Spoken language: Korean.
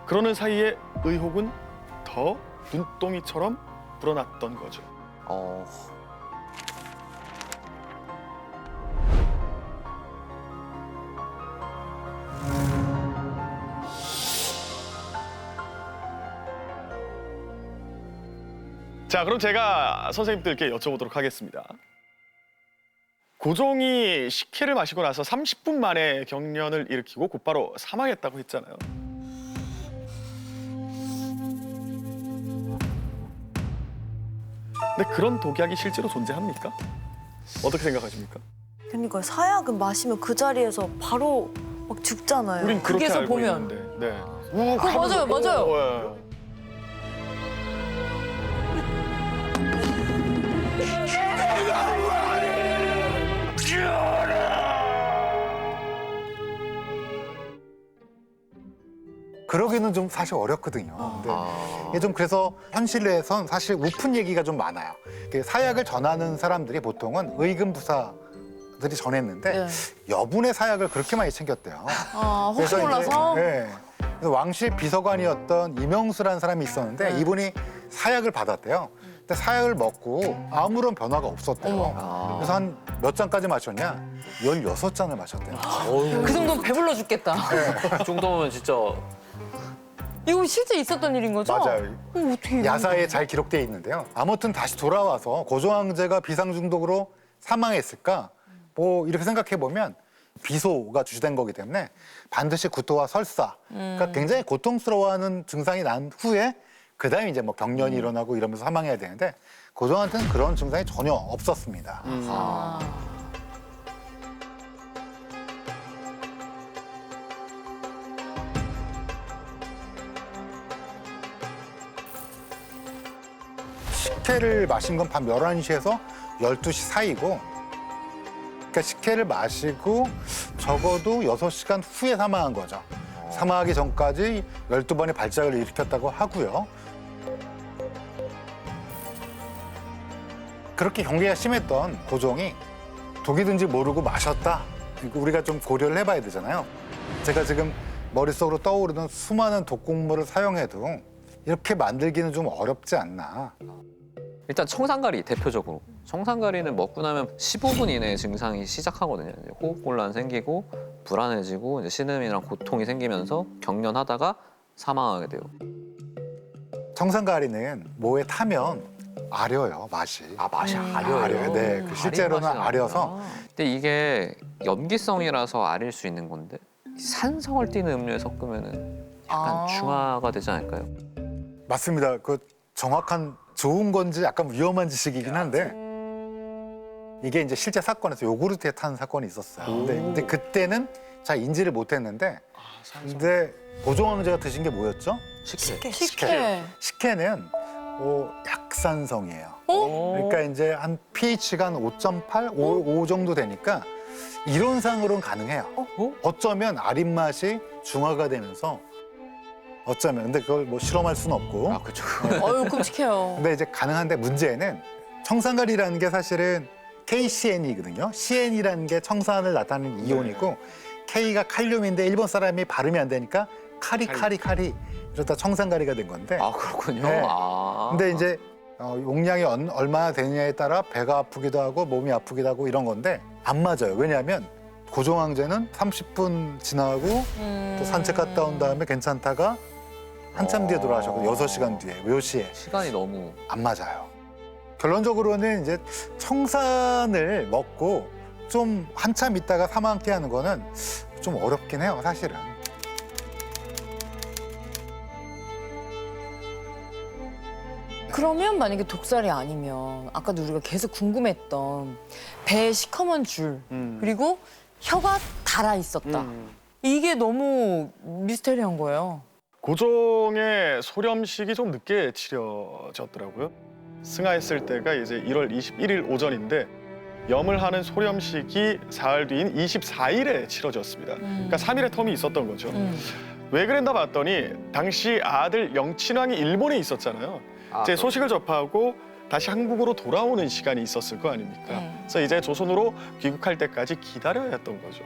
그러는 사이에 의혹은 더 눈동이처럼 불어났던 거죠. 자, 그럼 제가 선생님들께 여쭤보도록 하겠습니다. 고종이 식혜를 마시고 나서 30분 만에 경련을 일으키고 곧바로 사망했다고 했잖아요. 근데 그런 독약이 실제로 존재합니까? 어떻게 생각하십니까? 그러니까 사약은 마시면 그 자리에서 바로 막 죽잖아요. 우린 그렇게 극에서 알고 보면. 있는데. 네. 맞아요, 맞아요. 네. 그러기는 좀 사실 어렵거든요. 근데 이게 좀 그래서 현실에선 사실 우픈 얘기가 좀 많아요. 사약을 전하는 사람들이 보통은 의금부사들이 전했는데 여분의 사약을 그렇게 많이 챙겼대요. 혹시 몰라서? 그래서 왕실 비서관이었던 이명수라는 사람이 있었는데 이분이 사약을 받았대요. 근데 사약을 먹고 아무런 변화가 없었대요. 그래서 한 몇 잔까지 마셨냐? 16잔을 마셨대요. 그 정도면 배불러 죽겠다. 그 정도면 진짜 이거 실제 있었던 일인 거죠? 맞아요. 어떻게 이런 야사에 잘 기록돼 있는데요. 아무튼 다시 돌아와서 고종 황제가 비상 중독으로 사망했을까? 뭐 이렇게 생각해 보면 비소가 주된 거기 때문에 반드시 구토와 설사, 그러니까 굉장히 고통스러워하는 증상이 난 후에 그다음에 이제 뭐 경련이 일어나고 이러면서 사망해야 되는데 고종한테는 그런 증상이 전혀 없었습니다. 식혜를 마신 건 밤 11시에서 12시 사이고, 그러니까 식혜를 마시고 적어도 6시간 후에 사망한 거죠. 사망하기 전까지 12번의 발작을 일으켰다고 하고요. 그렇게 경계가 심했던 고종이 독이든지 모르고 마셨다. 우리가 좀 고려를 해봐야 되잖아요. 제가 지금 머릿속으로 떠오르는 수많은 독곡물을 사용해도 이렇게 만들기는 좀 어렵지 않나. 일단 청산가리 대표적으로 청산가리는 먹고 나면 15분 이내에 증상이 시작하거든요. 이제 호흡곤란 생기고 불안해지고 이제 신음이랑 고통이 생기면서 경련하다가 사망하게 돼요. 청산가리는 뭐에 타면 아려요, 맛이. 맛이 아려요. 아려요. 네, 그 실제로는 아린 맛이 아려서. 나구나. 근데 이게 염기성이라서 아릴 수 있는 건데 산성을 띠는 음료에 섞으면은 약간 중화가 되지 않을까요? 맞습니다. 그 정확한 좋은 건지 약간 위험한 지식이긴 한데 이게 이제 실제 사건에서 요구르트에 탄 사건이 있었어요. 근데 그때는 잘 인지를 못했는데 근데 고종 황제가 드신 게 뭐였죠? 식혜. 식혜는 약산성이에요. 그러니까 이제 한 pH가 한 5.8, 5 정도 되니까 이론상으로는 가능해요. 어쩌면 아린 맛이 중화가 되면서 어쩌면 근데 그걸 뭐 실험할 수는 없고. 그렇죠. 어유 끔찍해요. 근데 이제 가능한데 문제는 청산가리라는 게 사실은 KCN이거든요. CN이라는 게 청산을 나타내는 이온이고 K가 칼륨인데 일본 사람이 발음이 안 되니까 카리 이러다 청산가리가 된 건데. 그렇군요. 네. 근데 이제 용량이 얼마나 되느냐에 따라 배가 아프기도 하고 몸이 아프기도 하고 이런 건데 안 맞아요. 왜냐하면 고종 황제는 30분 지나고 또 산책 갔다 온 다음에 괜찮다가 한참 뒤에 돌아가셨고 6시간 뒤에 묘시에 시간이 너무 안 맞아요. 결론적으로는 이제 청산을 먹고 좀 한참 있다가 사망케 하는 거는 좀 어렵긴 해요, 사실은. 그러면 만약에 독살이 아니면 아까도 우리가 계속 궁금했던 배에 시커먼 줄 그리고 혀가 달아 있었다. 이게 너무 미스테리한 거예요. 고종의 소렴식이 좀 늦게 치러졌더라고요. 승하했을 때가 이제 1월 21일 오전인데 염을 하는 소렴식이 사흘 뒤인 24일에 치러졌습니다. 그러니까 3일의 텀이 있었던 거죠. 왜 그랬나 봤더니 당시 아들 영친왕이 일본에 있었잖아요. 이제 소식을 접하고 다시 한국으로 돌아오는 시간이 있었을 거 아닙니까? 그래서 이제 조선으로 귀국할 때까지 기다려야 했던 거죠.